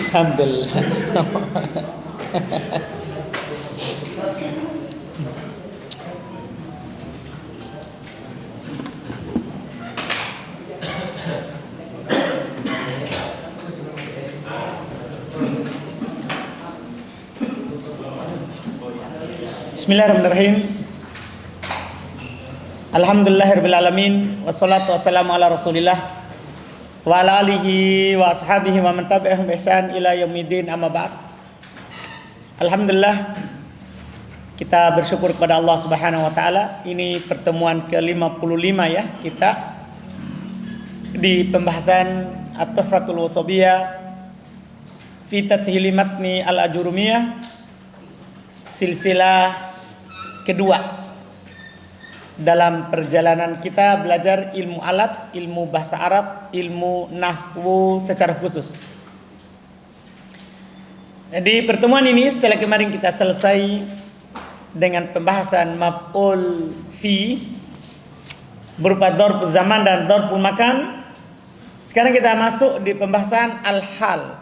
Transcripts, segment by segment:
Alhamdulillah. Bismillahirrahmanirrahim. Alhamdulillahirrahmanirrahim. Wassalatu wassalamu ala rasulillah wa ala alihi wa ashabihi wa man tabi'ahum bi ihsan ila yaumiddin, amma ba'd. Alhamdulillah, kita bersyukur kepada Allah Subhanahu wa taala. Ini pertemuan ke-55 ya kita di pembahasan At-Tuhfatul Washabiyah fi Tashil Matni Al-Ajurumiyah, silsilah kedua dalam perjalanan kita belajar ilmu alat, ilmu bahasa Arab, ilmu nahwu secara khusus. Di pertemuan ini setelah kemarin kita selesai dengan pembahasan maf'ul fi berupa dzarf zaman dan dzarful makan. Sekarang kita masuk di pembahasan al-hal,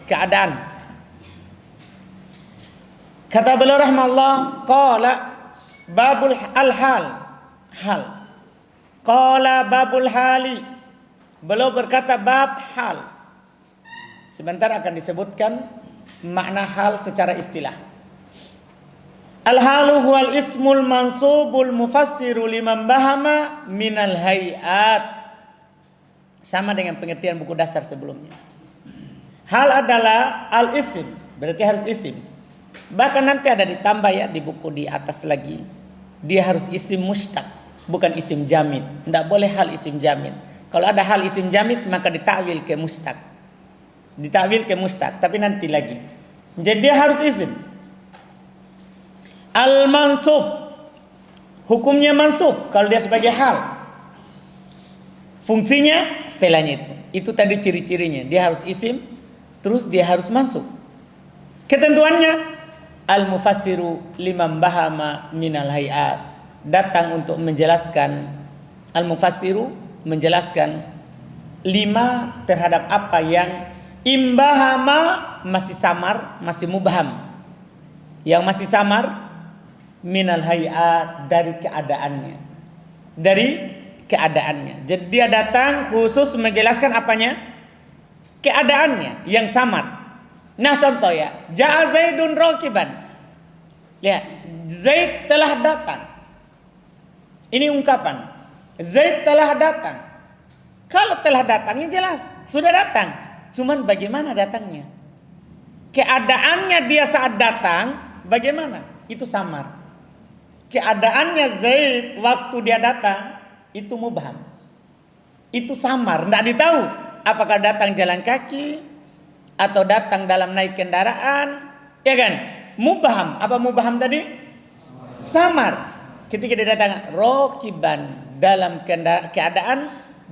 keadaan. Kata beliau rahimahullah, qala babul al-hal, hal. Qala babul hali. Beliau berkata bab hal. Sebentar akan disebutkan makna hal secara istilah. Al-halu huwal ismul mansubul mufassiru liman bahama minal hayat. Sama dengan pengertian buku dasar sebelumnya. Hal adalah al-isim, berarti harus isim. Bahkan nanti ada ditambah ya di buku di atas lagi. Dia harus isim mustaq, bukan isim jamid. Tidak boleh hal isim jamid. Kalau ada hal isim jamid maka ditakwil ke mustaq. Ditakwil ke mustaq, tapi nanti lagi. Jadi dia harus isim. Al-mansub, hukumnya mansub kalau dia sebagai hal. Fungsinya setelahnya itu. Itu tadi ciri-cirinya. Dia harus isim, terus dia harus mansub. Ketentuannya al-mufassiru liman bahama minal hayat, datang untuk menjelaskan, al-mufassiru menjelaskan lima terhadap apa yang imbahama masih samar, masih mubham. Yang masih samar minal hayat, dari keadaannya. Dari keadaannya. Jadi dia datang khusus menjelaskan apanya? Keadaannya yang samar. Nah contoh ya, ja'a Zaidun rakiban. Lihat, Zaid telah datang. Ini ungkapan. Zaid telah datang. Kalau telah datangnya jelas, sudah datang. Cuman bagaimana datangnya? Keadaannya dia saat datang, bagaimana? Itu samar. Keadaannya Zaid waktu dia datang, itu mubham. Itu samar, tidak ditahu. Apakah datang jalan kaki, atau datang dalam naik kendaraan, ya kan? Mubham. Apa mubham tadi? Samar. Ketika dia datang rakiban, dalam keadaan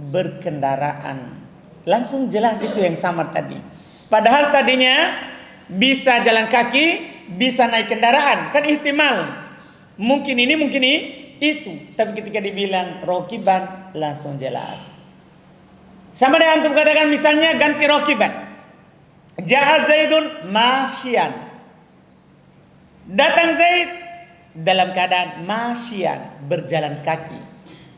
berkendaraan, langsung jelas itu yang samar tadi. Padahal tadinya bisa jalan kaki, bisa naik kendaraan, kan ihtimal. Mungkin ini, mungkin itu. Tapi ketika dibilang rakiban, langsung jelas. Sama dengan antum katakan misalnya ganti rakiban. Ja'a Zaidun masyian. Datang Zaid dalam keadaan masyian, berjalan kaki.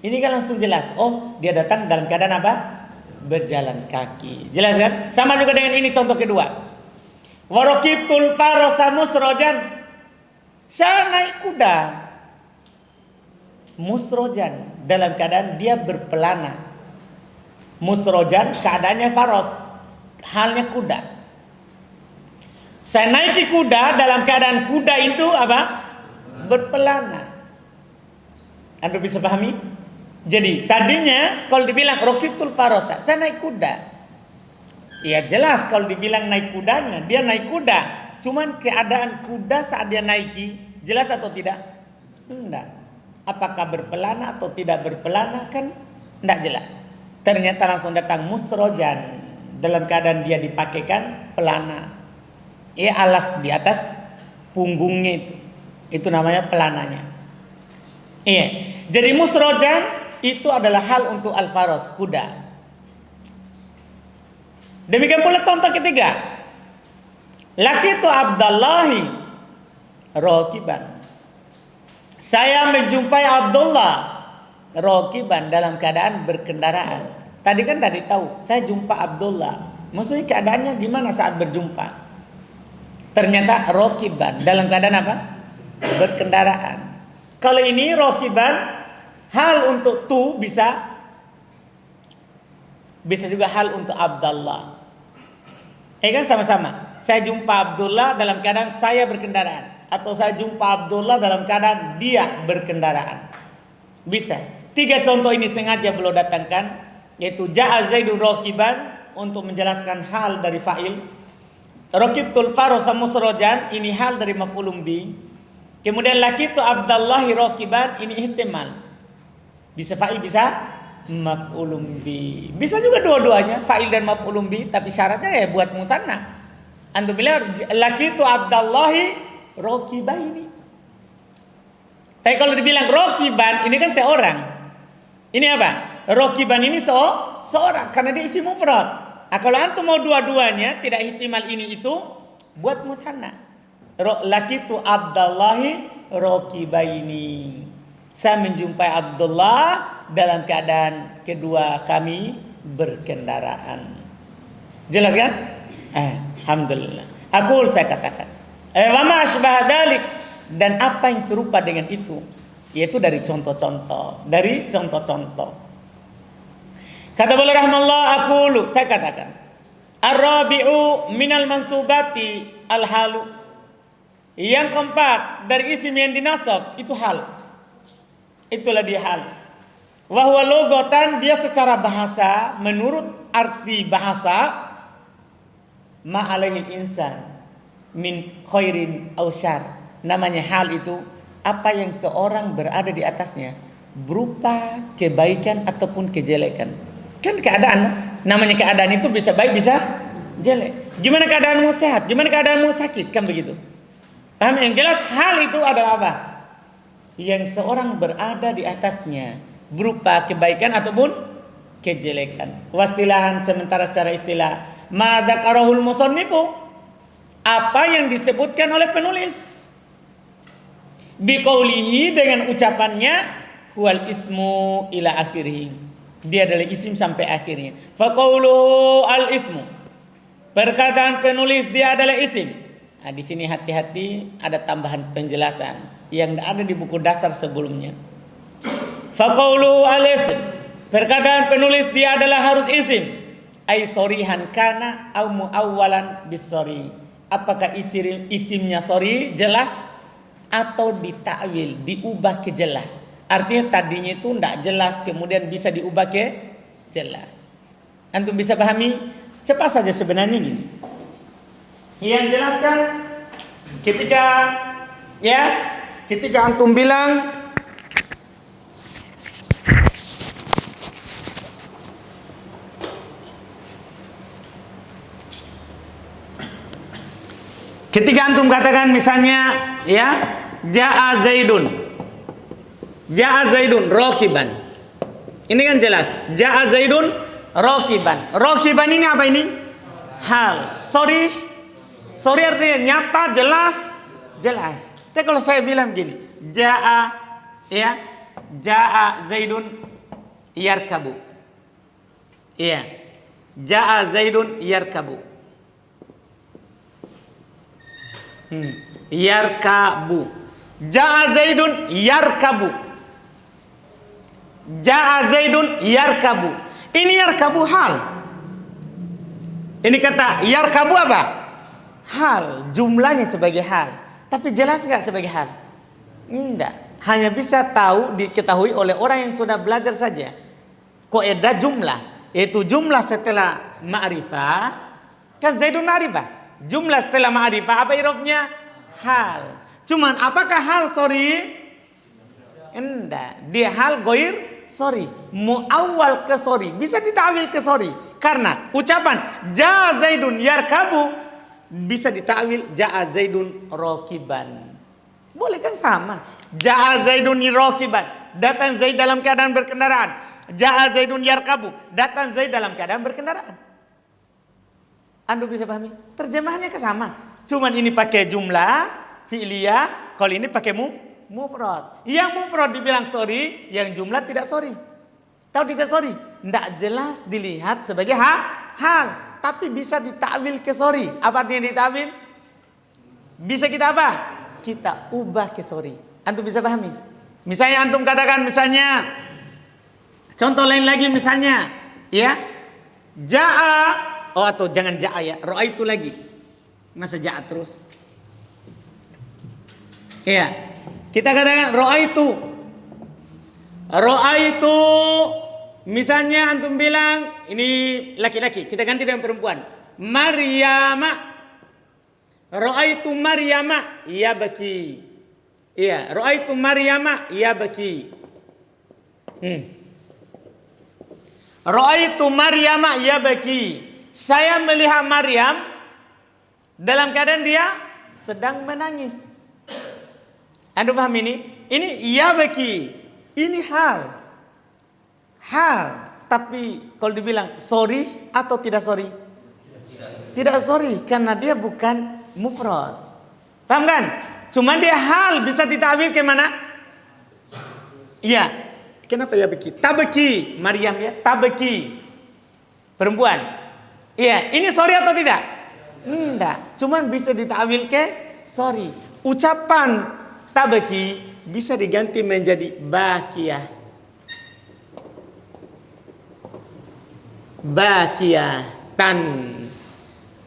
Ini kan langsung jelas. Oh, dia datang dalam keadaan apa? Berjalan kaki. Jelas kan? Sama juga dengan ini contoh kedua. Wa raqibtul farasa musrojan. Saya naik kuda. Musrojan, dalam keadaan dia berpelana. Musrojan keadaannya faros, halnya kuda. Saya naiki kuda dalam keadaan kuda itu apa? Berpelana. Anda bisa pahami? Jadi tadinya kalau dibilang raqibtul farasa, saya naik kuda. Ya jelas kalau dibilang naik kudanya, dia naik kuda. Cuman keadaan kuda saat dia naiki, jelas atau tidak? Enggak. Apakah berpelana atau tidak berpelana kan tidak jelas. Ternyata langsung datang musrojan dalam keadaan dia dipakaikan pelana. Ya, alas di atas punggungnya itu namanya pelananya. Iya. Jadi musrojan itu adalah hal untuk al-faros, kuda. Demikian pula contoh ketiga. Laqitu Abdallahi rakiban. Saya menjumpai Abdullah rakiban dalam keadaan berkendaraan. Tadi kan tadi tahu, saya jumpa Abdullah. Maksudnya keadaannya gimana saat berjumpa? Ternyata rakiban dalam keadaan apa? Berkendaraan. Kalau ini rakiban hal untuk tu bisa juga hal untuk Abdullah. Kan sama-sama. Saya jumpa Abdullah dalam keadaan saya berkendaraan, atau saya jumpa Abdullah dalam keadaan dia berkendaraan. Bisa. 3 contoh ini sengaja beliau datangkan, yaitu ja'a Zaidun rakiban untuk menjelaskan hal dari fa'il. Raqibtul farosa musrojan, ini hal dari maf'ulun bi. Kemudian laqitu Abdallahi rakiban, ini ihtimal. Bisa fa'il, bisa maf'ulun bi. Bisa juga dua-duanya, fa'il dan maf'ulun bi, tapi syaratnya ya buat mutanna. Antum bilang laqitu Abdallahi rakibaini. Tapi kalau dibilang rakiban, ini kan seorang. Ini apa? Rakiban ini seorang, karena dia isim mufrad. Kalau antum mau dua-duanya, tidak ihtimal ini itu, buat mutanna. Laqitu Abdallahi rakibaini. Saya menjumpai Abdullah dalam keadaan kedua kami berkendaraan. Jelas kan? Alhamdulillah. Saya katakan. Wa ma asbah dzalik, dan apa yang serupa dengan itu, yaitu dari contoh-contoh. Kata beliau rahmallahu aqulu, saya katakan, ar-rabi'u minal mansubati al-halu. Yang keempat dari isim yang dinasab itu hal. Itulah dia hal. Wa huwa lugatan, dia secara bahasa, menurut arti bahasa, ma alaihi insan min khairin aw syarr. Namanya hal itu apa yang seorang berada di atasnya berupa kebaikan ataupun kejelekan. Kan keadaan, namanya keadaan itu bisa baik bisa jelek. Gimana keadaanmu sehat, gimana keadaanmu sakit, kan begitu. Paham? Yang jelas hal itu adalah apa? Yang seorang berada di atasnya berupa kebaikan ataupun kejelekan. Wastilahan, sementara secara istilah, ma dzakarahul musannifu, apa yang disebutkan oleh penulis. Biqaulihi, dengan ucapannya, huwal ismu ila akhirih. Dia adalah isim sampai akhirnya. Faqauluhu al ismu, perkataan penulis dia adalah isim. Nah, di sini hati-hati, ada tambahan penjelasan yang ada di buku dasar sebelumnya. Faqauluhu al ism, perkataan penulis dia adalah harus isim. Ai sorihan kana au muawwalan bisori. Apakah isimnya sori, jelas, atau ditakwil, diubah ke jelas. Artinya tadinya itu tidak jelas, kemudian bisa diubah ke jelas. Antum bisa pahami? Cepat saja sebenarnya gini. Yang jelaskan ketika antum bilang ketika antum katakan misalnya ja'a Zaidun rakiban. Ini kan jelas. Ja'a Zaidun rakiban. Rakiban ini apa ini? Hal. Sorry artinya nyata, jelas. Tapi kalau saya bilang gini, Ja'a Zaidun yarkabu. Iya. Ja'a Zaidun yarkabu. Yarkabu. Ja'a Zaidun yarkabu. Ja'a Zaidun yarkabu. Ini yarkabu hal. Ini kata yarkabu apa? Hal. Jumlahnya sebagai hal. Tapi jelas nggak sebagai hal? Tidak. Hanya bisa diketahui oleh orang yang sudah belajar saja. Kaidah jumlah, yaitu jumlah setelah ma'rifah. Kan Zaidun ma'rifah. Jumlah setelah ma'rifah apa i'rabnya? Hal. Cuman apakah hal sorry? Enggak, dia hal goir sorry, muawwal ke sorry, bisa ditakwil ke sorry. Karena ucapan jaa Zaidun yarkabu bisa ditakwil jaa Zaidun rokiban. Boleh kan sama. Jaa Zaidun rokiban, datang Zaid dalam keadaan berkendaraan. Jaa Zaidun yarkabu, datang Zaid dalam keadaan berkendaraan. Anda bisa pahami? Terjemahannya ke sama. Cuman ini pakai jumlah fi'liyah, kalau ini pakai mufrad. Yang mufrad dibilang sorry, yang jumlah tidak sorry. Tahu tidak sorry? Tidak jelas dilihat sebagai hal, tapi bisa ditakwil ke sorry. Apa artinya ditakwil? Bisa kita apa? Kita ubah ke sorry. Antum bisa pahami? Misalnya antum katakan misalnya, contoh lain lagi misalnya, ya, jaa, oh atau jangan jaa ya, ro'aitu lagi. Masa jaa terus? Iya, kita katakan ro'aitu. Misalnya antum bilang ini laki-laki, kita ganti dengan perempuan. Maryama. Ro'aitu Maryama yabki. Iya, ro'aitu Maryama yabki. Ro'aitu Maryama yabki. Saya melihat Maryam dalam keadaan dia sedang menangis. Anda paham ini? Ini yabki. Ini hal. Tapi kalau dibilang sorry atau tidak sorry? Tidak sorry, karena dia bukan mufrad. Paham kan? Cuma dia hal, bisa ditakwil ke mana? Iya. Kenapa ya beki? Tabeki, Maryam ya, tabeki. Perempuan. Iya, ini sorry atau tidak? Enggak. Cuman bisa ditakwil ke sorry. Ucapan tabeki bisa diganti menjadi bakiyah. Bakiyatan.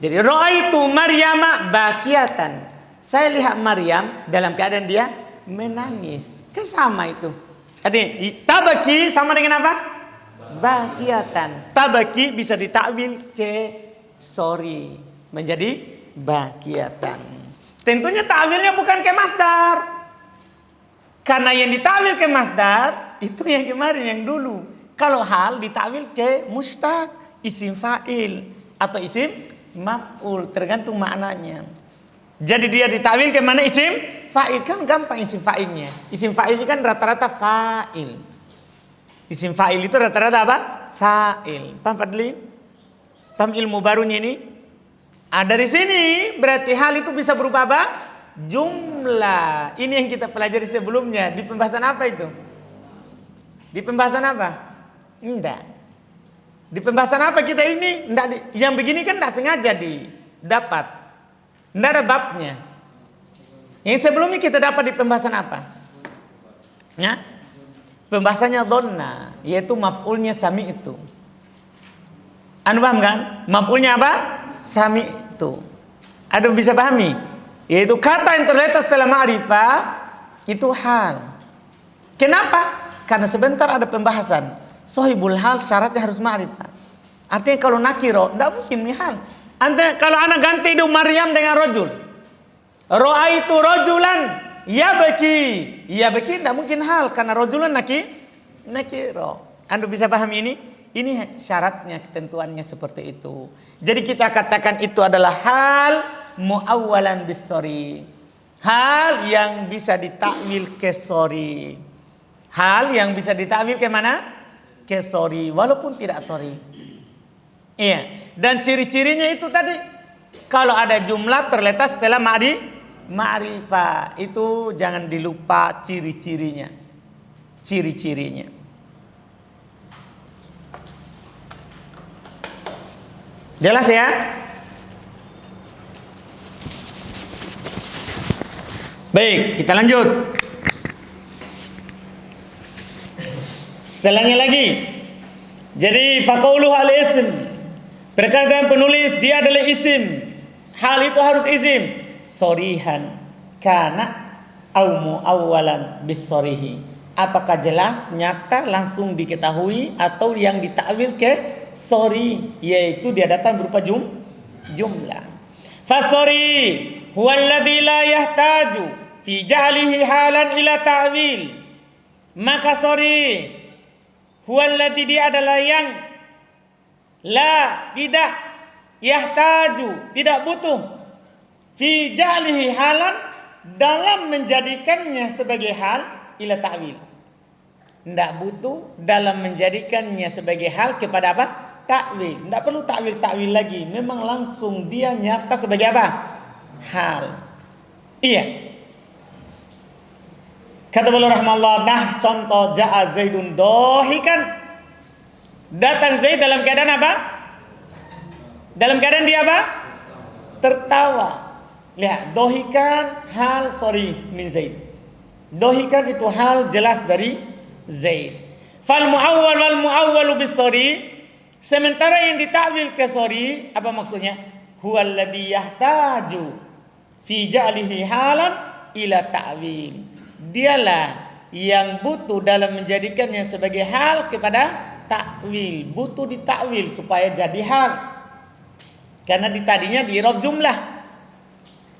Jadi ro'aitu Maryama bakiyatan. Saya lihat Maryam dalam keadaan dia menangis. Kan sama itu. Artinya tabaki sama dengan apa? Bakiyatan. Tabaki bisa ditakwil ke sorry menjadi bakiyatan. Tentunya takwilnya bukan ke masdar. Karena yang ditakwil ke masdar itu yang kemarin, yang dulu. Kalau hal ditakwil ke mustaq, isim fa'il atau isim maf'ul, tergantung maknanya. Jadi dia ditakwil ke mana isim fa'il, kan gampang isim fa'ilnya. Isim fa'il kan rata-rata fa'il. Isim fa'il itu rata-rata apa? Fa'il. Paham Fadli? Paham ilmu barunya ini? Dari sini berarti hal itu bisa berupa apa? Jumlah. Ini yang kita pelajari sebelumnya. Di pembahasan apa itu? Di pembahasan apa? Enggak. Di pembahasan apa kita ini? Enggak. Yang begini kan enggak sengaja didapat. Enggak ada babnya. Yang sebelumnya kita dapat di pembahasan apa? Ya? Pembahasannya donna, yaitu maf'ulnya sami itu. Anda paham kan? Maf'ulnya apa? Sami itu. Ada bisa pahami? Yaitu kata yang terletak setelah ma'rifah itu hal. Kenapa? Karena sebentar ada pembahasan. Sohibul hal syaratnya harus ma'rifah. Artinya kalau nakiro, tidak mungkin hal. Anda kalau anak ganti itu Maryam dengan rojul, ro'aitu rojulan yabki, yabki tidak mungkin hal karena rojulan nakiro. Anda bisa paham ini? Ini syaratnya, ketentuannya seperti itu. Jadi kita katakan itu adalah hal muawwalan bisori, hal yang bisa ditakwil ke sorry, hal yang bisa ditakwil ke mana? Ke sorry, walaupun tidak sorry. Iya, dan ciri-cirinya itu tadi, kalau ada jumlah terletak setelah ma'rifah, itu jangan dilupa ciri-cirinya. Ciri-cirinya. Jelas ya? Baik, kita lanjut. Setelahnya lagi. Jadi faqauluhu al-ism. Perkataan penulis dia adalah isim. Hal itu harus isim. Sorihan kana au muawwalan bisorihi. Apakah jelas, nyata, langsung diketahui atau yang ditakwil ke sorry, yaitu dia datang berupa jumlah. Fasori huwa alladhi la yahtaju fi ja'lihi halan ila ta'wil. Maka sorry, huwallazi dia adalah yang la tidak yahtaju, tidak butuh fi ja'lihi halan, dalam menjadikannya sebagai hal ila ta'wil. Tidak butuh dalam menjadikannya sebagai hal kepada apa? Ta'wil. Tidak perlu ta'wil lagi. Memang langsung dia nyata sebagai apa? Hal. Iya. Kata beliau rahimahullah, nah contoh ja'a Zaidun dohikan. Datang Zaid dalam keadaan apa? Dalam keadaan dia apa? Tertawa. Lihat, dohikan hal sorry min Zaid. Dohikan itu hal jelas dari Zaid. Fal muawwal wal muawwalu bis sorry. Sementara yang ditakwil ke sorry, apa maksudnya? Huwallazi yahtaju fi ja'lihi halan ila ta'wil. Dialah yang butuh dalam menjadikannya sebagai hal kepada takwil, butuh ditakwil supaya jadi hal. Karena tadinya di i'rab jumlah.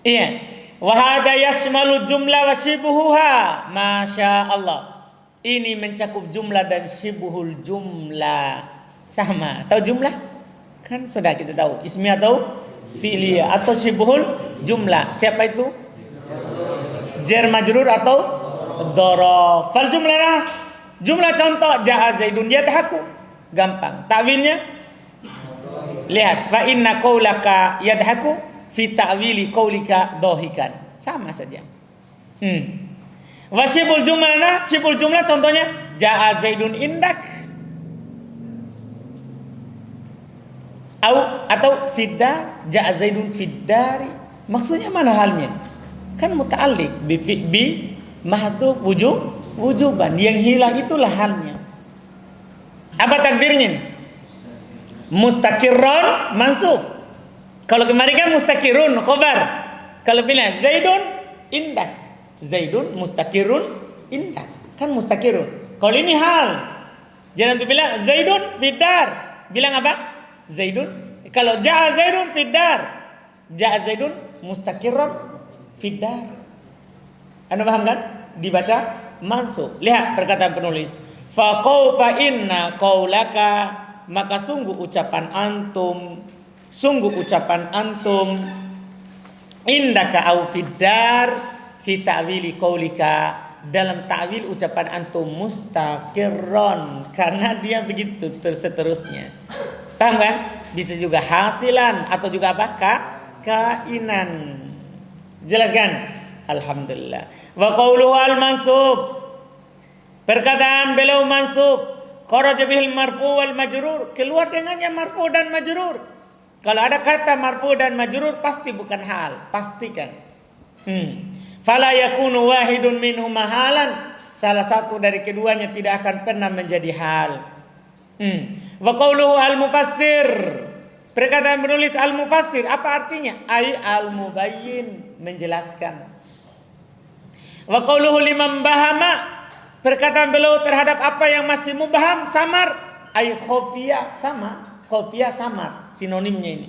Iya. Wa hadza yashmalu jumlah wa shibuhuha. Masya Allah. Ini mencakup jumlah dan shibuhul jumlah. Sama. Tahu jumlah? Kan sudah kita tahu. Ismi atau fi'liyah atau shibuhul jumlah. Siapa itu? Jar majrur atau dzaraf. Fal jumlah, jumlah contoh ja'a Zaidun yadhaku. Gampang. Ta'wilnya lihat, fa inna qaulaka yadhaku fi ta'wili qaulika dohikan. Sama saja. Wasibul jumlah, sibul jumlah contohnya ja'a Zaidun indak. Atau fiddar, ja'a Zaidun fiddari. Maksudnya mana halnya? Kan muta'alliq bi mahdhuf wujuban. Yang hilang itulah halnya. Apa takdirnya? Mustaqirrun mansub. Kalau kemarin kan mustaqirrun khabar. Kalau pilih Zaidun indak. Zaidun mustaqirrun indak. Kan mustaqirrun. Kalau ini hal. Jangan bilang Zaidun fiddar. Bilang apa? Zaidun. Kalau ja'a Zaidun fiddar. Ja'a Zaidun mustaqirrun fiddar. Anda paham kan? Dibaca mansub. Lihat perkataan penulis. Fa inna qaulaka, maka sungguh ucapan antum indaka au fiddar fi ta'wili qaulika, dalam ta'wil ucapan antum mustaqirron, karena dia begitu seterusnya. Paham kan? Bisa juga hasilan atau juga apa? Kainan. Jelaskan? Alhamdulillah. Wa qauluhu al-mansub. Perkataan beliau mansub. Kharaja bihil marfu wal majrur. Keluar dengannya marfu dan majrur. Kalau ada kata marfu dan majrur pasti bukan hal. Pastikan. Fala yakunu wahidun minhuma halan. Salah satu dari keduanya tidak akan pernah menjadi hal. Wa qauluhu al-mufassir. Perkataan penulis al-mufassir apa artinya? Ai al-mubayyin, menjelaskan. Wa qauluhu liman bahama, perkataan beliau terhadap apa yang masih mubham, samar. Ai khafiya, sama. Khafiya samar, sinonimnya ini.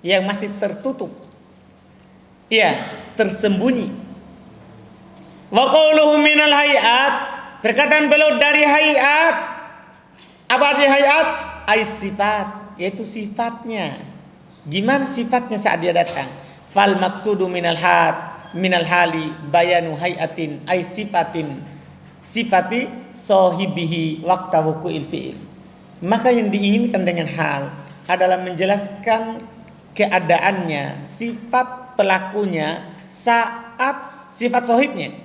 Yang masih tertutup. Iya, tersembunyi. Wa qauluhu minal hayat, perkataan beliau dari hayat. Apa arti hayat? Ai sifat, yaitu sifatnya. Gimana sifatnya saat dia datang? Fal maksudu minal hali bayanu hayatin ay sifatin sifati sahibihi waqta wuqu'il fi'il. Maka yang diinginkan dengan hal adalah menjelaskan keadaannya, sifat pelakunya saat sifat sahibnya.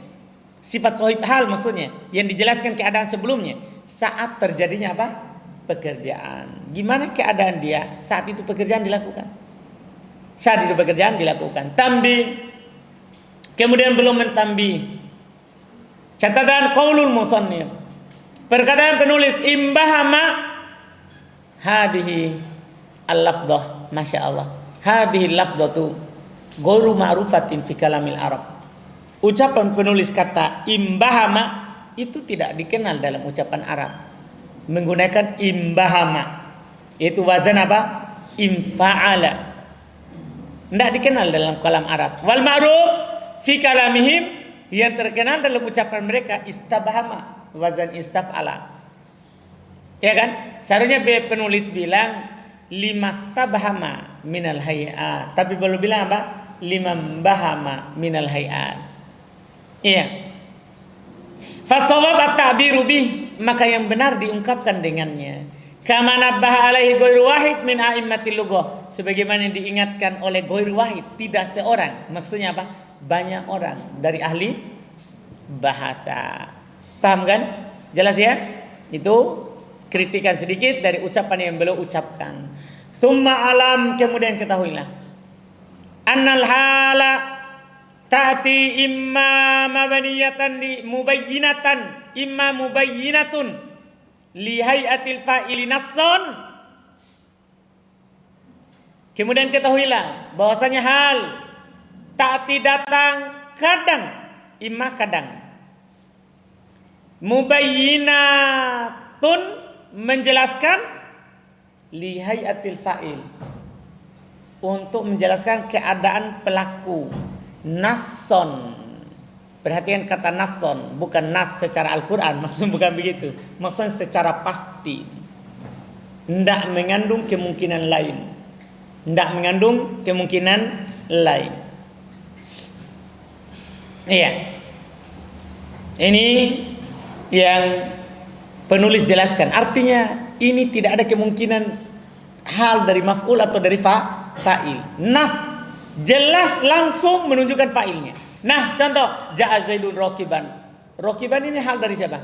Sifat sahib hal maksudnya yang dijelaskan keadaan sebelumnya saat terjadinya apa? Pekerjaan. Gimana keadaan dia saat itu pekerjaan dilakukan? Saat itu pekerjaan dilakukan. Tambi. Kemudian belum mentambi. Catatan qaulul musannif. Perkataan penulis imbahama hadhihi al-lafdhah, masyaallah. Hadhihi al-lafdhatu ghairu ma'rufatin fi kalamil Arab. Ucapan penulis kata imbahama itu tidak dikenal dalam ucapan Arab. Menggunakan imbahama, yaitu wazan apa? Imfa'ala. Tidak dikenal dalam kalam Arab. Wal ma'ruf fi kalamihim, yang terkenal dalam ucapan mereka istabahama. wazan istaf'ala. Ya kan? Seharusnya penulis bilang limastabhama minal hayat, tapi belum bilang apa? Limambahama minal hayat. Iya. Fasawab at-ta'biru bih, maka yang benar diungkapkan dengannya. Kama nabbaha alaihi ghairu wahid min a'immatil lughah, sebagaimana diingatkan oleh ghairu wahid, tidak seorang. Maksudnya apa? Banyak orang dari ahli bahasa. Paham kan? Jelas ya? Itu kritikan sedikit dari ucapan yang beliau ucapkan. Tsumma alam, kemudian ketahuilah. Annal hala ta'ti imma mabaniyatan li mubayyinatan, imma mubayyinatun li hayatil fa'ili nasson. Kemudian ketahuilah bahwasanya hal ta'ti datang kadang, imma kadang, mubayyinatun menjelaskan, li hayatil fa'il untuk menjelaskan keadaan pelaku, nasson. Perhatikan kata nasson, bukan nas secara Al-Quran, maksud bukan begitu. Maksudnya secara pasti, tidak mengandung kemungkinan lain, tidak mengandung kemungkinan lain. Iya, ini yang penulis jelaskan. Artinya ini tidak ada kemungkinan hal dari maf'ul atau dari fa'il. Nas jelas langsung menunjukkan fa'ilnya. Nah, contoh ja'a Zaidun rakiban. Rakiban ini hal dari siapa?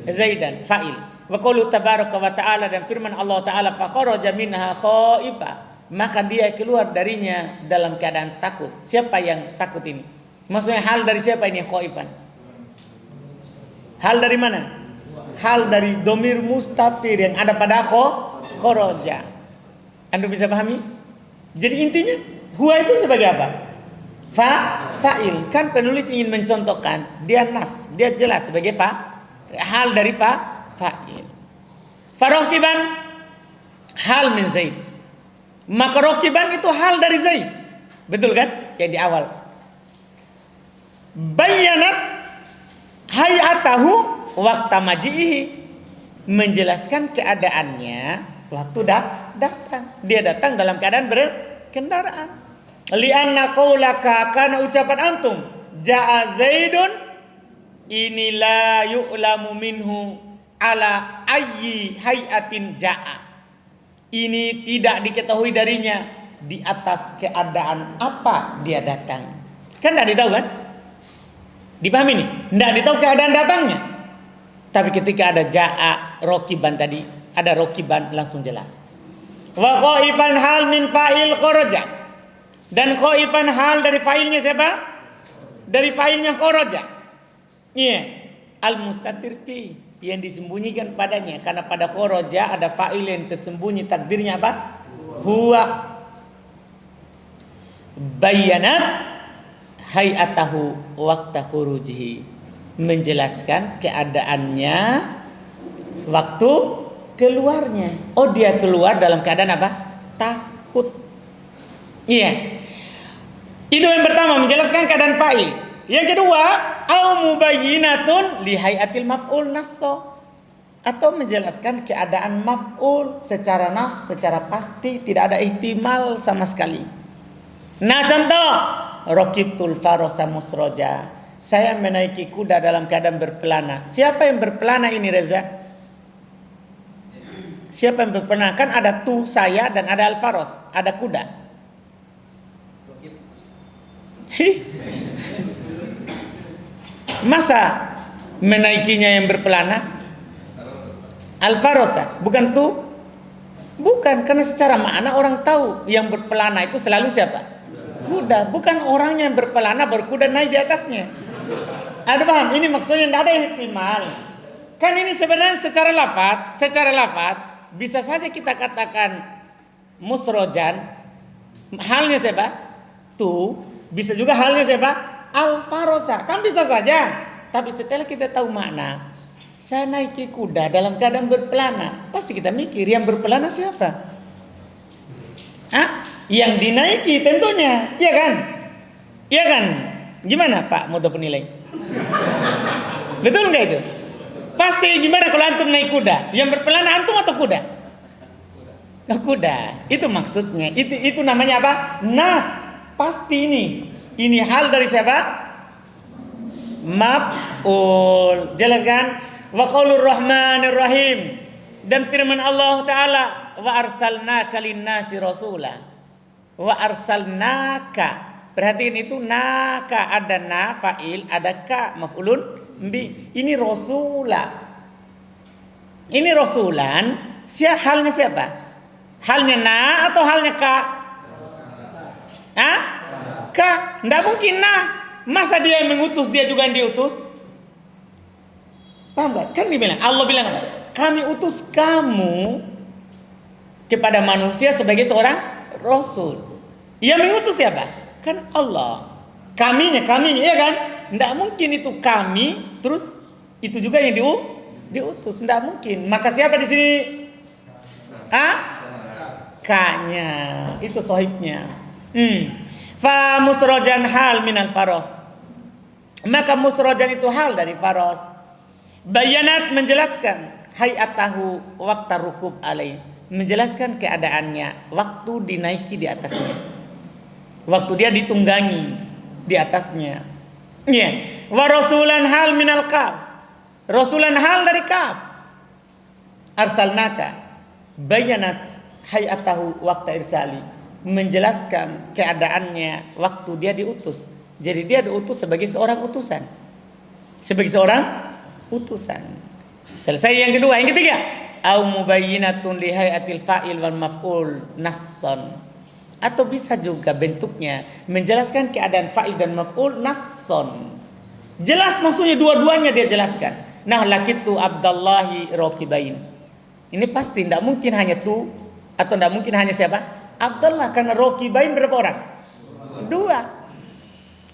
Zaidan, fa'il. Wa qaulu tabaraka wa ta'ala, dan firman Allah Ta'ala, faqaraja minha khaifa, maka dia keluar darinya dalam keadaan takut. Siapa yang takut ini? Maksudnya hal dari siapa ini khaifan? Hal dari mana? Hal dari domir mustatir yang ada pada kharaja. Anda bisa pahami? Jadi intinya huwa itu sebagai apa? Fa'il. Kan penulis ingin mencontohkan dia nas, dia jelas sebagai hal dari fa'il. Farokiban hal min Zaid. Maka rokiban itu hal dari Zaid. Betul kan? Yang di awal. Bayanat hayatahu waqta maji'ihi, menjelaskan keadaannya waktu datang. Dia datang dalam keadaan berkendaraan. Lianna qaulaka, karena ucapan antum ja'a Zaidun, ini la yu'lamu minhu ala ayyi hayatin ja'a, ini tidak diketahui darinya di atas keadaan apa dia datang. Kan tidak ditahu kan? Dipahami nih? Tidak ditahu keadaan datangnya. Tapi ketika ada ja'a rokiban tadi, ada rokiban langsung jelas. Wa qaifan hal min fa'il kharaja, dan qaifan hal dari fa'ilnya siapa? Dari fa'ilnya kharaja. Iya, al-mustatir fi, yang disembunyikan padanya, karena pada kharaja ada fa'il yang tersembunyi, takdirnya apa? Huwa. Bayanat hayatahu waqta khurujihi, menjelaskan keadaannya waktu keluarnya. Oh, dia keluar dalam keadaan apa? Takut. Iya. Itu yang pertama, menjelaskan keadaan fa'il. Yang kedua, au mubayyinatun li hayatil maf'ul nasso, atau menjelaskan keadaan maf'ul secara nas, secara pasti, tidak ada ihtimal sama sekali. Nah, contoh raqibtul farasa musroja, saya menaiki kuda dalam keadaan berpelana. Siapa yang berpelana ini, Reza? Siapa yang berpelana? Kan ada tu, saya, dan ada al-faros, ada kuda. Masa menaikinya yang berpelana? Al-farosa, bukan tu? Bukan, karena secara makna orang tahu yang berpelana itu selalu siapa? Kuda, bukan orangnya yang berpelana berkuda naik di atasnya. Ada paham? Ini maksudnya tidak ada ihtimal. Kan ini sebenarnya secara lafaz bisa saja kita katakan musrojan, halnya siapa? Tu. Bisa juga halnya siapa? Al-farosa. Kan bisa saja. Tapi setelah kita tahu makna, saya naiki kuda dalam keadaan berpelana, pasti kita mikir yang berpelana siapa? Yang dinaiki tentunya, iya kan? Iya kan? Gimana Pak Mudo penilai? Betul nggak itu? Pasti gimana kalau antum naik kuda? Yang berpelana antum atau kuda? Kuda. Itu maksudnya. Itu namanya apa? Nas. Pasti ini. Ini hal dari siapa? Maf'ul. Jelas kan? Wa qaulur rahmanir rahim. Dan firman Allah Ta'ala, wa arsalnaka linnasi rasula. Wa arsalnaka. Perhatiin itu naka, ada na fa'il, ada ka maf'ulun bi. Ini rasula. Ini rasulan, halnya siapa? Halnya na atau halnya ka? Hah? Ka. Enggak mungkin na. Masa dia yang mengutus, dia juga yang diutus? Paham gak? Kan dibilang, Allah bilang apa? Kami utus kamu kepada manusia sebagai seorang rasul. Yang mengutus siapa? Kan Allah. Kaminya, iya kan? Tidak mungkin itu kami, terus itu juga yang diutus. Tidak mungkin. Maka siapa di sini? Ka-nya. Itu sohibnya. Fa musrojan hal minal faros. Maka musrojan itu hal dari faros. Bayanat menjelaskan hayatahu waktu rukub alaih. Menjelaskan keadaannya waktu dinaiki di atasnya. Waktu dia ditunggangi di atasnya. Ya. Wa rasulan hal minal kaf. Rasulan hal dari kaf. Arsalnaka. Bayanat hayatahu waktu irsali. Menjelaskan keadaannya waktu dia diutus. Jadi dia diutus sebagai seorang utusan. Sebagai seorang utusan. Selesai yang kedua. Yang ketiga, au mubayyinatun li hayatil fa'il wal maf'ul nasson. Atau bisa juga bentuknya menjelaskan keadaan fa'il dan maf'ul nasson. Jelas maksudnya dua-duanya dia jelaskan. Nah, lakitu Abdallahi rokibain. Ini pasti tidak mungkin hanya tu atau tidak mungkin hanya siapa? Abdullah, karena rokibain berapa orang? Dua.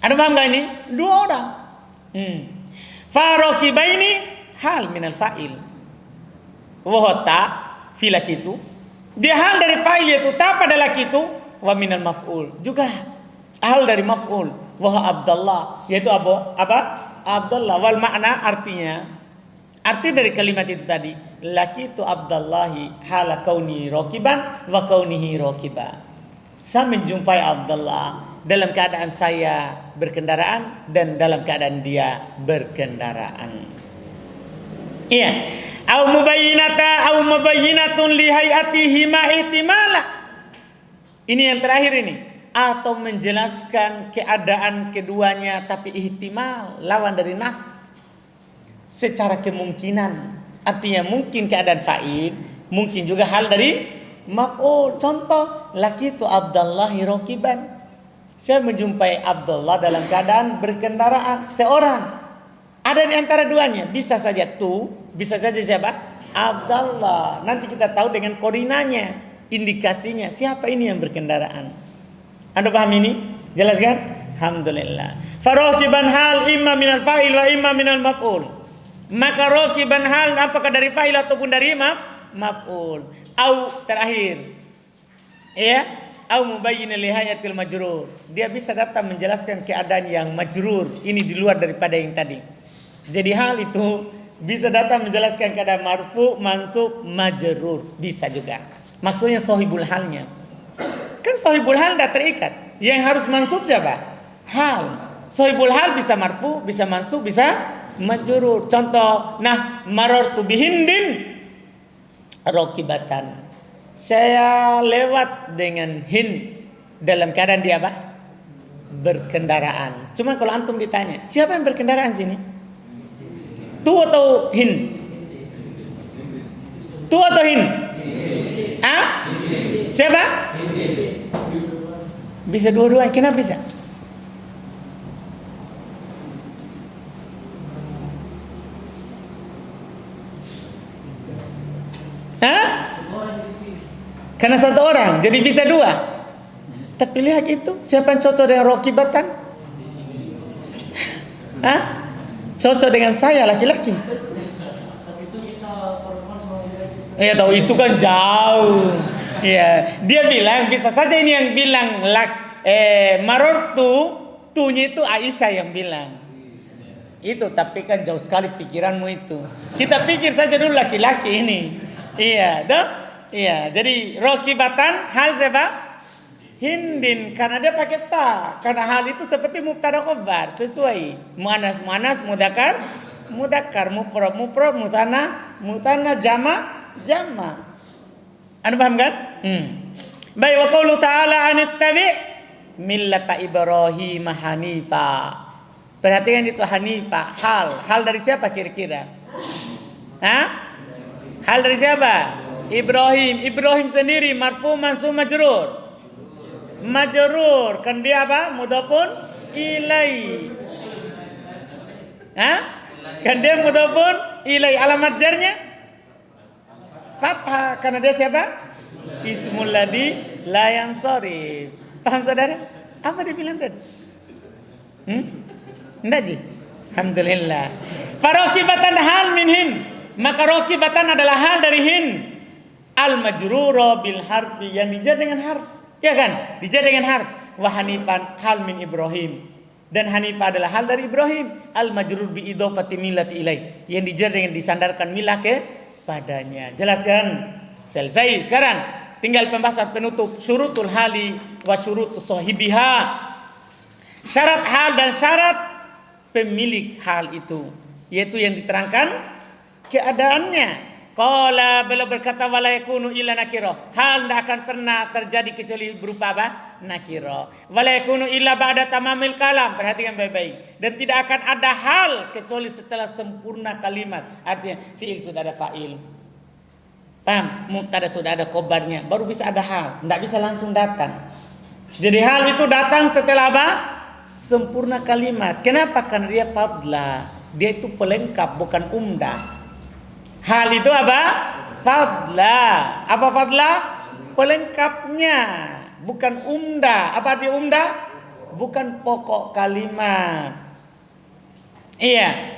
Ada paham gak ini? Dua orang. Fa rokibaini hal minal fa'il. Wahota fi lakitu. Dia hal dari fa'il yaitu ta pada lakitu. Wa minal maf'ul. Juga hal dari maf'ul. Wah Abdullah. Yaitu apa? Abdullah. Wal makna artinya. Arti dari kalimat itu tadi. Lakitu Abdullahi hala kauni rokiban wa kaunihi rokiba. Saya menjumpai Abdullah dalam keadaan saya berkendaraan dan dalam keadaan dia berkendaraan. Iya. Au mubayyinatun li hayatihi ma ihtimala. Ini yang terakhir ini. Atau menjelaskan keadaan keduanya tapi ihtimal, lawan dari nas. Secara kemungkinan. Artinya mungkin keadaan fa'il, mungkin juga hal dari maf'ul. Contoh, lakitu Abdullahi rokiban. Saya menjumpai Abdullah dalam keadaan berkendaraan. Seorang. Ada di antara duanya. Bisa saja tu, bisa saja siapa? Abdullah. Nanti kita tahu dengan korinanya. Indikasinya siapa ini yang berkendaraan. Anda paham ini? Jelas kan? Alhamdulillah. Farokiban hal imma minal fa'il wa imma minal maf'ul. Maka rokiban hal apakah dari fa'il ataupun dari maf'ul. Au terakhir. Ya, au mubayyin li hayatil majrur. Dia bisa datang menjelaskan keadaan yang majrur. Ini di luar daripada yang tadi. Jadi hal itu bisa datang menjelaskan keadaan marfu, mansub, majrur. Bisa juga. Maksudnya sohibul halnya. Kan sohibul hal tidak terikat. Yang harus mansub siapa? Hal. Sohibul hal bisa marfu, bisa mansub, bisa majrur. Contoh, nah marartu bihindin rokibatan. Saya lewat dengan Hind dalam keadaan dia apa? Berkendaraan. Cuma kalau antum ditanya, siapa yang berkendaraan sini? Tu atau Hind? Tu atau Hind? Siapa? Bisa dua-duanya. Kenapa bisa? Karena satu orang, jadi bisa dua. Tapi lihat itu, siapa yang cocok dengan rokibatan? Cocok dengan saya laki-laki. Ya tahu itu kan jauh. Ya, dia bilang bisa saja ini yang bilang marortu, tunya itu Aisyah yang bilang. Itu tapi kan jauh sekali pikiranmu itu. Kita pikir saja dulu laki-laki ini. Iya, toh? Iya, jadi rokibatan hal sebab hindin karena dia pakai ta. Karena hal itu seperti mubtada khobar sesuai. Muannas mudzakkar mufrad musanna jama. Anda paham kan? Baik, wa qaulu ta'ala anittabi millata Ibrahim hanifa. Perhatikan itu hanifa, hal dari siapa kira-kira? Hah? Hal dari siapa? Ibrahim sendiri marfu mansub majrur. Kan dia apa? Mudhafun ilai. Hah? Kan dia mudhafun ilai. Alamat jarnya fathah karena dia siapa? Ismul ladzi la yansarif. Paham saudara? Apa dia bilang tadi? Enggak ji? Alhamdulillah. Farokibatan hal min hin. Maka rokibatan adalah hal dari hin. Al majrura bil harfi yang dijar dengan harf. Ya kan? Dijar dengan harf. Wa hanifan hal min Ibrahim. Dan hanifah adalah hal dari Ibrahim. Al majrur bi idhofati millati ilai. Yang dijar dengan disandarkan milah ke padanya. Jelas kan? Selesai. Sekarang tinggal pembahasan penutup syurutul hali wa syurutus sahibiha. Syarat hal dan syarat pemilik hal itu, yaitu yang diterangkan keadaannya. Qala beliau berkata wala yakunu illa nakira. Hal tidak akan pernah terjadi kecuali berupa apa? Nakira. Wala yakunu illa ba'da tamamil kalam. Perhatikan baik-baik. Dan tidak akan ada hal kecuali setelah sempurna kalimat. Artinya fi'il sudah ada fa'il. Paham? Mubtada sudah ada khobarnya, baru bisa ada hal. Tidak bisa langsung datang. Jadi hal itu datang setelah apa? Sempurna kalimat. Kenapa? Karena dia fadla. Dia itu pelengkap, bukan umdah. Hal itu apa? Fadla. Apa fadla? Pelengkapnya, bukan umdah. Apa arti umdah? Bukan pokok kalimat. Iya.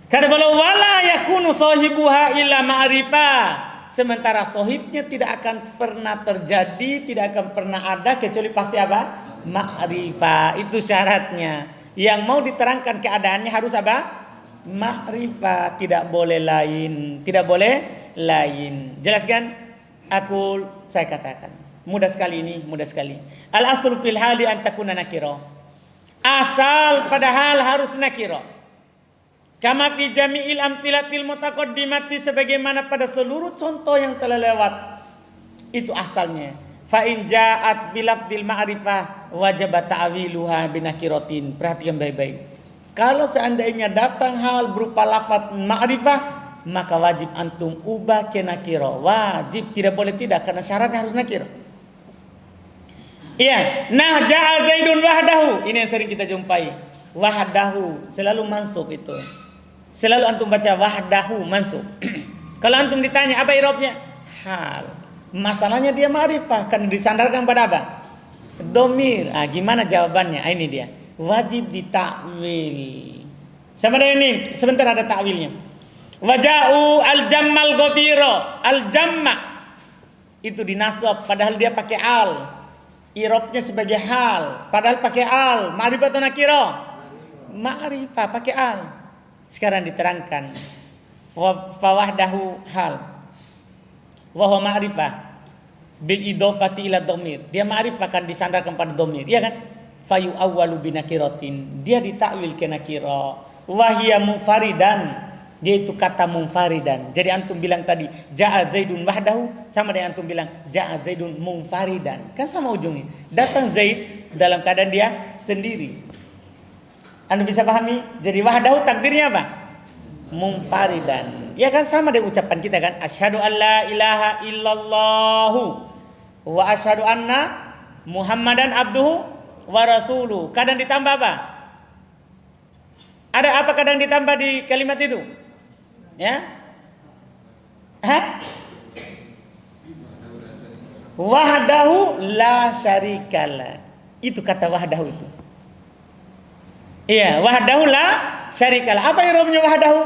Kata beliau wala yakunu sahibuha illa ma'rifah. Sementara sohibnya tidak akan pernah terjadi, tidak akan pernah ada kecuali pasti apa? Ma'rifah. Itu syaratnya. Yang mau diterangkan keadaannya harus apa? Ma'rifah. Tidak boleh lain. Tidak boleh lain. Jelas kan? Saya katakan. Mudah sekali ini, mudah sekali. Al aslu fil hali an takuna nakira. Asal padahal harus nakira. Kama fi jami'il amtilatil mutaqaddimati, sebagaimana pada seluruh contoh yang telah lewat. Itu asalnya. Fa in ja'at bilafdil ma'rifah wajib ta'wiluha binakiratin. Perhatikan baik-baik. Kalau seandainya datang hal berupa lafaz ma'rifah, maka wajib antum ubah ke nakira. Wajib, tidak boleh tidak, karena syaratnya harus nakira. Iya, nah ja'a Zaidun wahdahu. Ini yang sering kita jumpai. Wahdahu selalu mansub itu. Selalu antum baca wahdahu mansub. Kalau antum ditanya apa i'rabnya? Hal. Masalahnya dia ma'rifah, kan disandarkan pada apa? Domir. Gimana jawabannya? Ini dia. Wajib ditakwil. Sama dengan ini, sebentar ada takwilnya. Waja'u al-jammal ghafira. Al-jamma itu dinasab padahal dia pakai al. I'rabnya sebagai hal, padahal pakai al. Ma'rifah atau nakira? Ma'rifah pakai al. Sekarang diterangkan fawahdahu hal wa huwa ma'rifah bil idhofati ila dhamir. Dia ma'rifah kan disandarkan pada dhamir, iya kan? Fayu awwalu binakiratin. Dia ditakwil ke nakira. Wa hiya munfaridan. Dia itu kata munfaridan. Jadi antum bilang tadi ja'a Zaidun wahdahu sama dengan antum bilang ja'a Zaidun munfaridan. Kan sama ujungnya. Datang Zaid dalam keadaan dia sendiri. Anda bisa pahami? Jadi wahdahu takdirnya apa? Munfaridan. Ya kan sama dengan ucapan kita kan? Asyhadu an la ilaha illallah wa asyhadu anna Muhammadan abduhu wa rasuluh. Kadang ditambah apa? Ada apa kadang ditambah di kalimat itu? Ya? Wahdahu la syarikalah. Itu kata wahdahu itu. Iya, wahdahu la syarikalah. Apa i'rabnya wahdahu?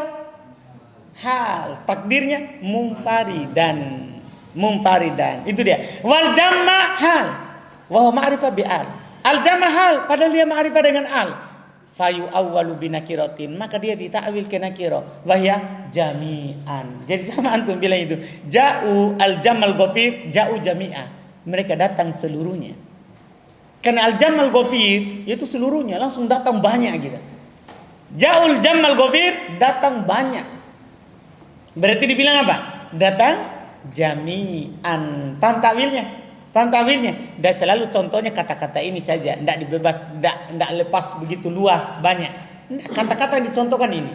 Hal, takdirnya munfaridan. Munfaridan. Itu dia. Wal jamma hal. Wa huwa ma'rifah bi al. Al jamma hal, padahal dia ma'rifah dengan al. fayu awwalu binakiratin, maka dia ditakwil ke nakira wahya jami'an. Jadi sama antum bilang itu, ja'u al-jamal ghafir, ja'u jami'a, mereka datang seluruhnya. Karena al-jamal ghafir itu seluruhnya langsung datang banyak gitu. Ja'ul jamal ghafir, datang banyak. Berarti dibilang apa? Datang jami'an. Paham takwilnya? Paham takwilnya? Dan selalu contohnya kata-kata ini saja, tidak dibebas, tidak lepas begitu luas banyak. Kata-kata yang dicontohkan ini,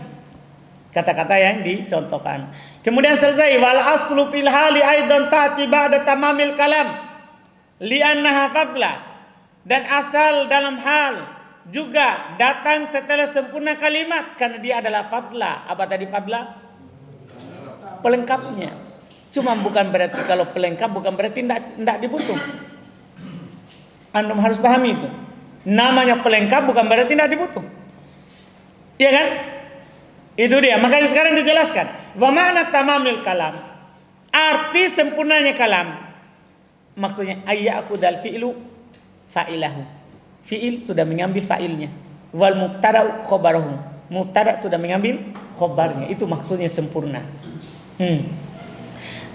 kata-kata yang dicontohkan. Kemudian selesai, wal aslu fil hali aidan ta'ti ba'da tamamil kalam li'annaha fadla, dan asal dalam hal juga datang setelah sempurna kalimat karena dia adalah fadla. Apa tadi fadla? Pelengkapnya. Cuma bukan berarti kalau pelengkap bukan berarti tidak dibutuh. Antum harus pahami itu. Namanya pelengkap bukan berarti tidak dibutuh. Iya kan? Itu dia. Makanya sekarang dijelaskan. Wa ma'na tamamil kalam. Arti sempurnanya kalam. Maksudnya ayyakudal fi'lu fa'ilahu. Fi'il sudah mengambil fa'ilnya. Wal mubtada khobarahu. Mubtada sudah mengambil khobarnya. Itu maksudnya sempurna.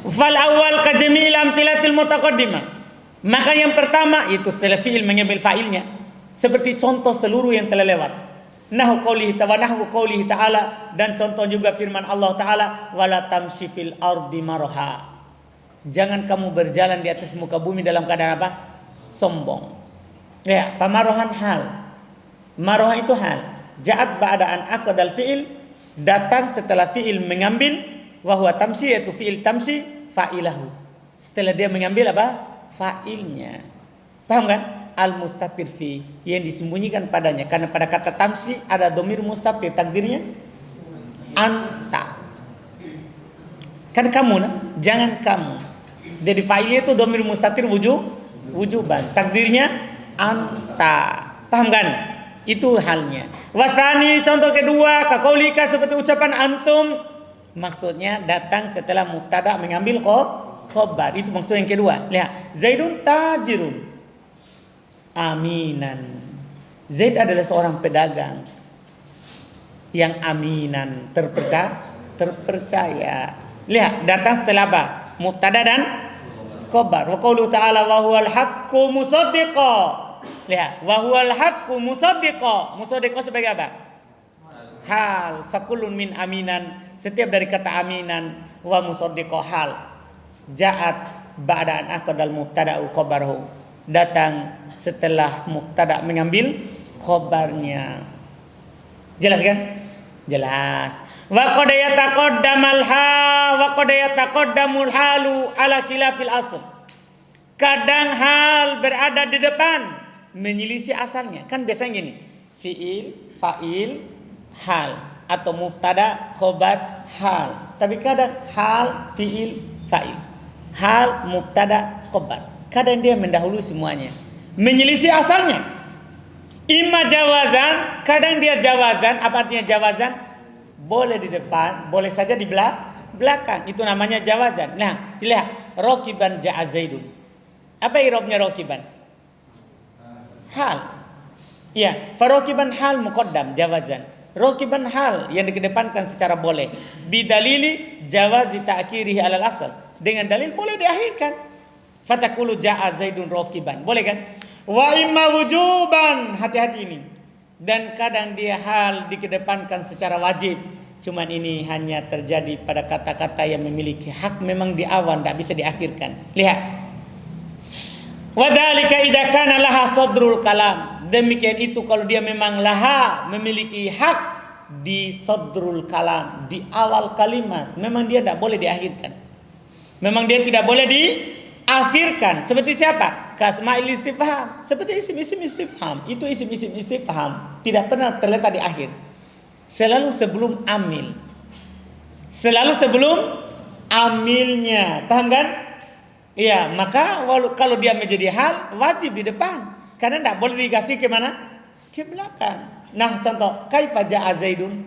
Fal awal ka jami'il amtilatil mutaqaddimah. Maka yang pertama itu setelah fi'il mengambil fa'ilnya, seperti contoh seluruh yang telah lewat. Nahu qoulihi ta'ala, dan contoh juga firman Allah Ta'ala, wala tamshi fil ardi maraha. Jangan kamu berjalan di atas muka bumi dalam keadaan apa? Sombong. Ya, famarohan hal. Maroha itu hal. Ja'at ba'daan aqdal fi'il, datang setelah fi'il mengambil, wa huwa tamshi, yaitu fi'il tamshi fa'ilahu. Setelah dia mengambil apa? Fa'ilnya. Paham kan? Al-mustatir fi, yang disembunyikan padanya. Karena pada kata tamshi ada dhamir mustatir, takdirnya anta. Kan kamu, nah? Jangan kamu. Jadi fa'ilnya itu dhamir mustatir wujuban. Takdirnya anta. Paham kan? Itu halnya. Wasani, contoh kedua, kaqaulika, seperti ucapan antum. Maksudnya datang setelah mubtada mengambil khobar. Itu maksud yang kedua. Lihat, Zaidun tajirun aminan. Zaid adalah seorang pedagang yang aminan, terpercaya. Lihat, datang setelah apa? Mubtada dan khobar. Wa qauluhu ta'ala wa huwal haqqu musaddiqa. Lihat, wa huwal haqqu musaddiqa. Musaddiqa sebagai apa? Hal. Fakulun min aminan, setiap dari kata aminan, wa musaddiqa hal. Ja'at ba'daan aqdal mubtada'u khabarahu, datang setelah mubtada mengambil khabarnya. Jelas kan? Jelas. Wa qad yataqaddamul halu ala khilafil asl. Kadang hal berada di depan menyelisih asalnya. Kan biasanya gini, fi'il, fa'il, hal, atau mubtada, khobar, hal. Tapi kadang hal, fi'il, fa'il, hal, mubtada, khobar. Kadang dia mendahului semuanya, menyelisih asalnya. Imma jawazan, kadang dia jawazan. Apa artinya jawazan? Boleh di depan, boleh saja di belakang. Itu namanya jawazan. Nah, lihat, rokiban ja'a Zaidun. Apa i'rabnya rokiban? Hal. Ya, farokiban hal muqaddam, jawazan. Rokiban hal yang dikedepankan secara boleh. Bidalili jawazi ta'khirihi alal asal. Dengan dalil boleh diakhirkan. Fatakulu ja'a Zaidun rokiban. Boleh kan? Wa imma wujuban. Hati-hati ini. Dan kadang dia hal dikedepankan secara wajib. Cuman ini hanya terjadi pada kata-kata yang memiliki hak memang di awal, tidak bisa diakhirkan. Lihat. Wadhalika idza kana laha sadrul kalam. Demikian itu kalau dia memang laha, memiliki hak di sadrul kalam, di awal kalimat, memang dia tidak boleh diakhirkan. Memang dia tidak boleh diakhirkan. Seperti siapa? Kasma'il istifham. Seperti isim-isim istifham. Itu isim-isim istifham tidak pernah terletak di akhir. Selalu sebelum amil. Selalu sebelum amilnya. Paham kan? Iya, maka kalau dia menjadi hal, wajib di depan. Karena tidak boleh dikasih ke mana? Ke belakang. Nah, contoh, kaifa ja'a Zaidun.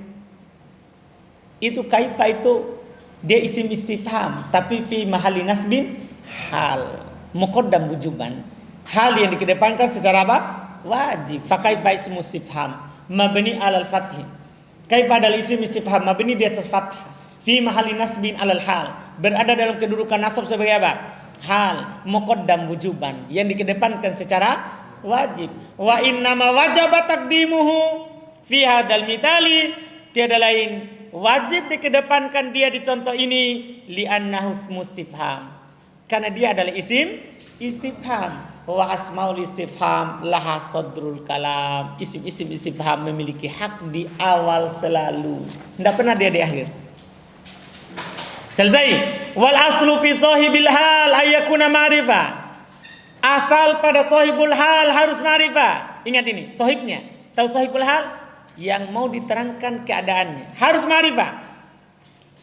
Itu kaifa itu dia isim istifham, tapi fi mahalli nasbin hal. Muqaddam wujuban. Hal yang dikedepankan secara apa? Wajib. Fa kaifa ismu istifham mabni alal fathi. Kaifa al isim istifham mabni di atas fathah. Fi mahalli nasbin alal hal. Berada dalam kedudukan nasab sebagai apa? Hal. Muqaddam wujuban. Yang dikedepankan secara wajib. Wa innama wajaba taqdimuhu fi hadzal mitali. Tiada lain wajib dikedepankan dia di contoh ini li'annahu istifham. Karena dia adalah isim istifham. Wa asmaul istifham laha sadrul kalam. Isim-isim istifham memiliki hak di awal selalu. Tidak pernah dia di akhir. Selesai. Wal aslu fi sahibil hal ayyakuna ma'rifah. Asal pada sahibul hal harus ma'rifah. Ingat ini, sahibnya. Tahu sahibul hal? Yang mau diterangkan keadaannya. Harus ma'rifah.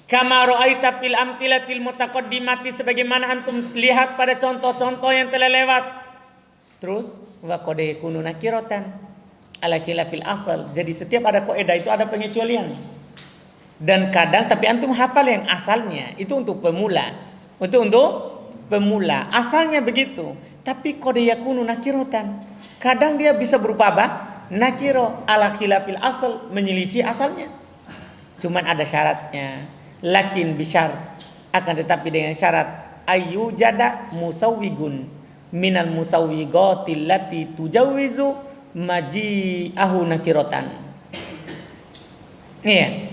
Kama ra'aita fil amtilatil mutaqaddimati, sebagaimana antum lihat pada contoh-contoh yang telah lewat. Terus wa qad yakunu nakiratan ala khilafil asal. Jadi setiap ada kaidah itu ada pengecualian. Dan kadang tapi antum hafal yang asalnya itu untuk pemula. Untuk pemula. Asalnya begitu. Tapi qad yakunu nakiratan. Kadang dia bisa berupa apa? Nakiro ala khilafil asal, menyelisih asalnya. Cuman ada syaratnya. Lakin bisyar, akan tetapi dengan syarat ayyujada musawwigun minal musawwigatil lati tujawizu maji'ahu nakiratan. Iya.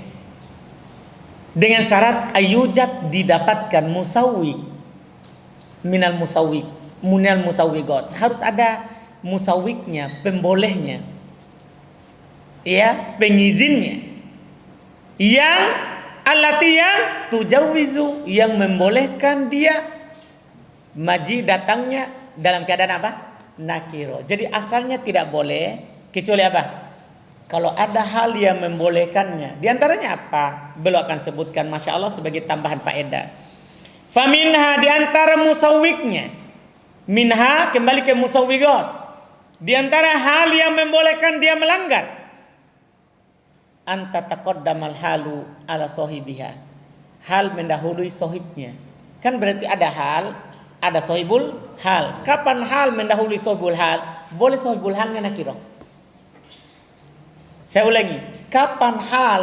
Dengan syarat ayyujad didapatkan musawwig minal musawwigat. Harus ada musawwignya, pembolehnya. Ya, pengizinnya. Yang allati yang tujawizu, yang membolehkan dia maji datangnya dalam keadaan apa? Nakiro. Jadi asalnya tidak boleh kecuali apa? Kalau ada hal yang membolehkannya. Di antaranya apa? Beliau akan sebutkan Masya Allah sebagai tambahan faedah. Faminha, di antara musawwignya. Minha, kembali ke musawwigat. Di antara hal yang membolehkan dia melanggar. Anta taqaddamal halu ala sahibiha. Hal mendahului sahibnya. Kan berarti ada hal, ada sahibul hal. Kapan hal mendahului sahibul hal? Boleh sahibul halnya nakiro. Saya ulangi. Kapan hal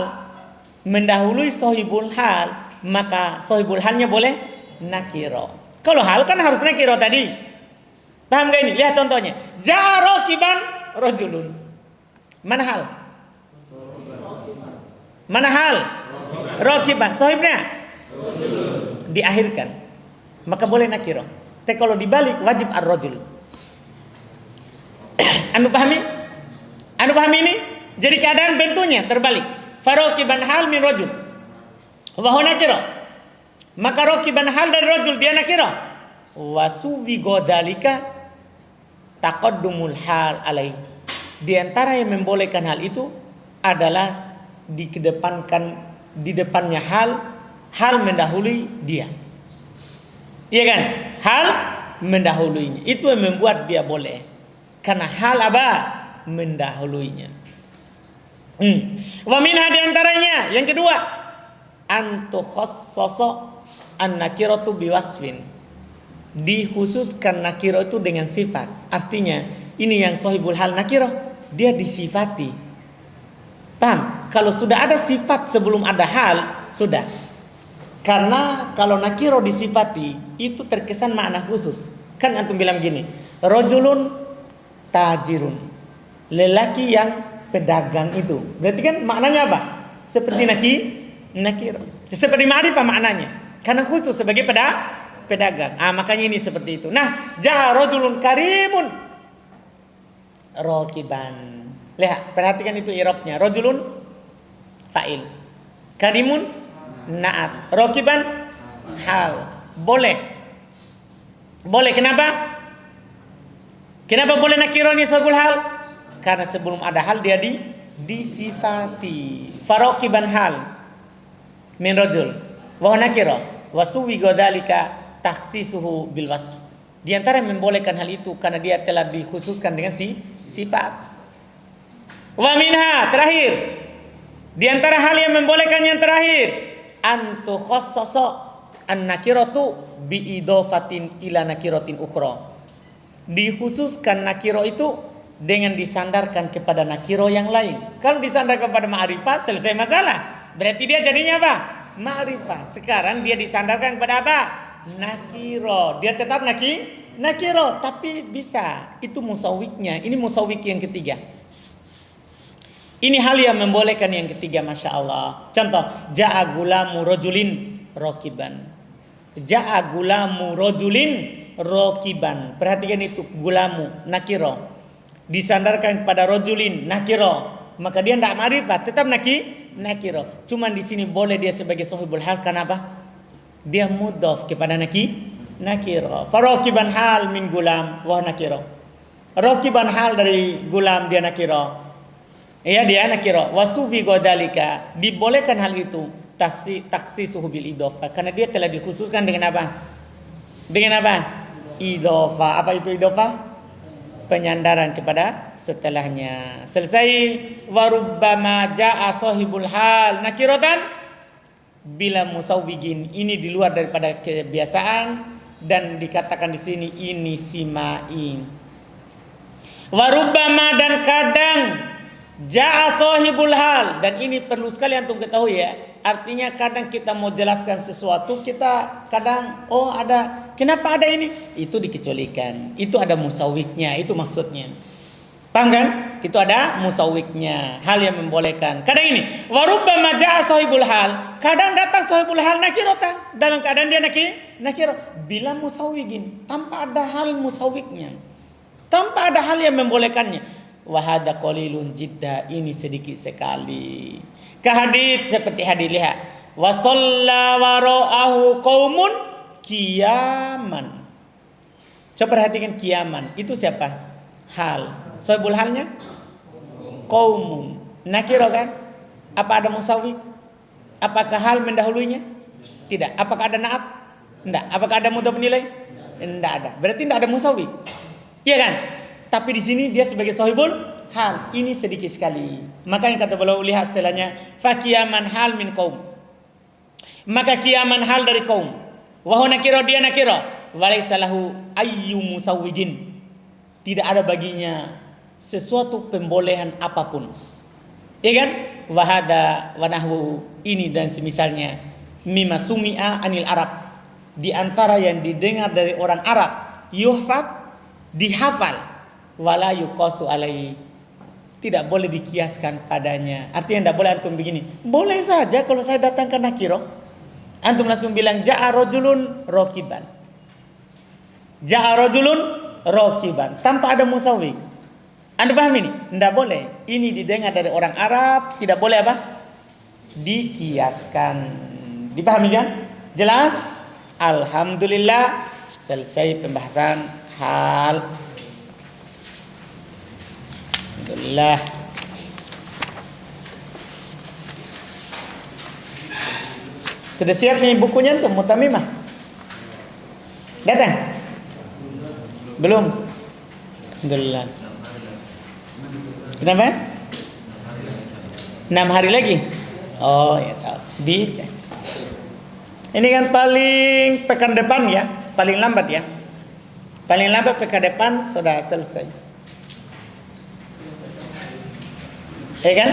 mendahului sahibul hal, maka sahibul halnya boleh nakiro. Kalau hal kan harus nakiro tadi. Paham gak ini? Lihat contohnya. Ja'a rakiban rajulun. Mana hal? Mana hal? Rakiban. Sahibnya diakhirkan. Maka boleh nakiro. Tapi kalau dibalik wajib ar-rajul. Anu pahami? Anu pahami ini? Jadi keadaan bentuknya terbalik. Farakiban hal min rajul. Wa huwa nakiro. Maka rakiban hal dari rajul dia nakiro. Wasuwi godalika taqaddumul hal alai. Di antara yang membolehkan hal itu adalah dikedepankan di depannya hal mendahului dia. Iya kan? Hal mendahuluinya. Itu yang membuat dia boleh. Karena hal apa? Mendahuluinya. Wa minha, di antaranya yang kedua, antukhassasa an-nakiratu biwasfin. Dikhususkan nakiro itu dengan sifat. Artinya ini yang sahibul hal nakiro, dia disifati. Paham? Kalau sudah ada sifat sebelum ada hal, sudah. Karena kalau nakiro disifati, itu terkesan makna khusus. Kan antum bilang gini, rajulun tajirun. Lelaki yang pedagang itu. Berarti kan maknanya apa? Seperti nakiro. Seperti ma'rifah maknanya. Karena khusus sebagai pedagang. Makanya ini seperti itu. Nah, ja'a rajulun karimun rakiban. Lihat, perhatikan itu i'rabnya. Rajulun fa'il. Karimun na'at. Rakiban hal. Boleh. Boleh, kenapa? Kenapa boleh nakiro ni sahibul hal? Karena sebelum ada hal dia disifati. Farakiban hal min rajul wa nakiro wa suwi godalika taksisuhu bil wasf. Di antara yang membolehkan hal itu karena dia telah dikhususkan dengan sifat. Wa minha, terakhir. Di antara hal yang membolehkan yang terakhir, antu khassasa an-nakiratu bi idofatin ila nakiratin ukhra. Dikhususkan nakiro itu dengan disandarkan kepada nakiro yang lain. Kalau disandarkan kepada ma'rifah, selesai masalah. Berarti dia jadinya apa? Ma'rifah. Sekarang dia disandarkan kepada apa? Nakiro. Dia tetap nakiro, tapi bisa. Itu musawwiknya. Ini musawwik yang ketiga. Ini hal yang membolehkan yang ketiga, masya Allah. Contoh, ja'a gulamu rojulin rokiban. Ja'a gulamu rojulin rokiban. Perhatikan itu, gulamu nakiro disandarkan pada rojulin nakiro, maka dia tidak ma'rifah, tetap nakiro. Cuman di sini boleh dia sebagai sahibul hal. Kenapa? Dia mudhof kepada nakiro. Farokiban hal min gulam wah nakiro. Rokiban hal dari gulam, dia nakiro. Ya, dia nakiro. Wasubi godalika, dibolehkan hal itu taksisuhu bil idhofah, karena dia telah dikhususkan dengan apa? Dengan apa? Idhofah. Apa itu idhofah? Penyandaran kepada setelahnya. Selesai. Warubbama ja'a sahibul hal nakiratan bila musawwigin. Ini di luar daripada kebiasaan dan dikatakan di sini ini simai. Warubbama, dan kadang ja'a sahibul hal, dan ini perlu sekali antum ketahui ya. Artinya kadang kita mau jelaskan sesuatu, kita kadang ada, kenapa ada ini? Itu dikecualikan. Itu ada musawwiknya, itu maksudnya. Paham kan? Itu ada musawwiknya, hal yang membolehkan. Kadang ini, warubbama ja'a sahibul hal, kadang datang sahibul hal nakiratan, dalam keadaan dia nakiro bila musawwigin, tanpa ada hal musawwiknya, tanpa ada hal yang membolehkannya. Wahada qalilun jidda, ini sedikit sekali. Kahadits, seperti hadis, lihat. Wa shalla wara'ahu qaumun qiyaman. Coba perhatikan qiyaman. Itu siapa? Hal. Sahibul halnya? Qaumun. Nakiro kan? Apa ada musawwi? Apakah hal mendahulunya? Tidak. Apakah ada na'at? Tidak. Apakah ada mudhaf nilai? Tidak ada. Berarti tidak ada musawwi. Iya kan? Tapi di sini dia sebagai sahibul hal, ini sedikit sekali. Makanya kata beliau, lihat setelahnya, fakiyaman hal min kaum, maka kiaman hal dari kaum. Wa nakiro, dia nakiro. Walaysa lahu ayyu musawwijin, tidak ada baginya sesuatu pembolehan apapun. Ya kan? Wahada wanahwu, ini dan semisalnya, mimma sumi'a anil Arab, di antara yang didengar dari orang Arab, yuhfad, dihafal, wala yuqasu alaihi, tidak boleh dikiaskan padanya. Artinya tidak boleh antum begini. Boleh saja kalau saya datangkan nakiro, antum langsung bilang ja'a rajulun rokiban. Ja'a rajulun rokiban, tanpa ada musawwik. Anda paham ini? Tidak boleh. Ini didengar dari orang Arab, tidak boleh apa? Dikiaskan. Dipahami kan? Jelas? Alhamdulillah, selesai pembahasan hal. Alhamdulillah. Sudah siap nih bukunya tuh, Mutamimah? Datang? Belum? Alhamdulillah. Kenapa? 6 hari lagi? Oh ya tahu. Bisa. Ini kan paling pekan depan ya, paling lambat ya. Paling lambat pekan depan sudah selesai. Ya kan?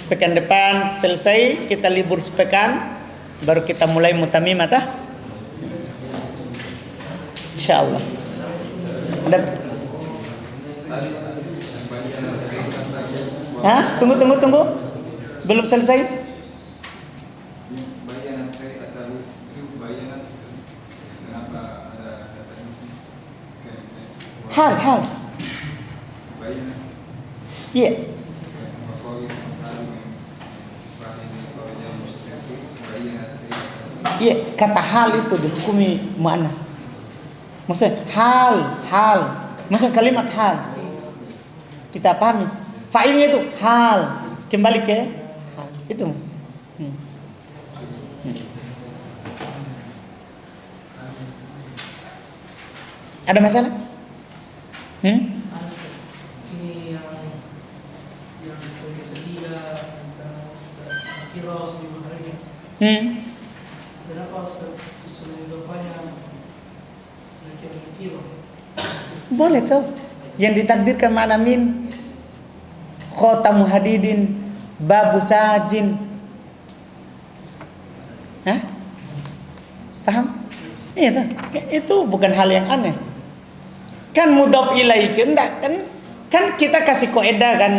Pekan depan selesai, kita libur sepekan, baru kita mulai Mutamimah tah. Insyaallah. Ada. Hah? Tunggu. Belum selesai? Hal. Iya. Iya, kata hal itu dihukumi muannas. Maksudnya hal. Maksudnya kalimat hal. Kita pahami. Fa'ilnya itu hal. Kembali ke hal. Itu maksudnya. Ada masalah? Ini yang ketiga kira sebelum hari ini. Kenapa sesuai depannya kira? Boleh tuh. yang ditakdirkan makna min. Khotamu hadidin, babu sajin. Hah? Paham? Itu bukan hal yang aneh. Kan mudhaf ilaih enggak kan kita kasih kaidah kan,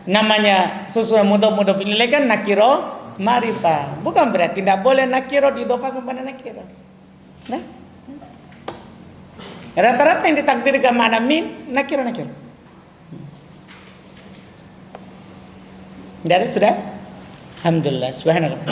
namanya susunan mudhaf ilaih kan nakiro ma'rifah. Bukan berarti tidak boleh nakiro diidhofahkan kepada nakiro. Nah, rata-rata yang ditakdirkan makna min nakiro. Dari sudah? Alhamdulillah. Subhanallah.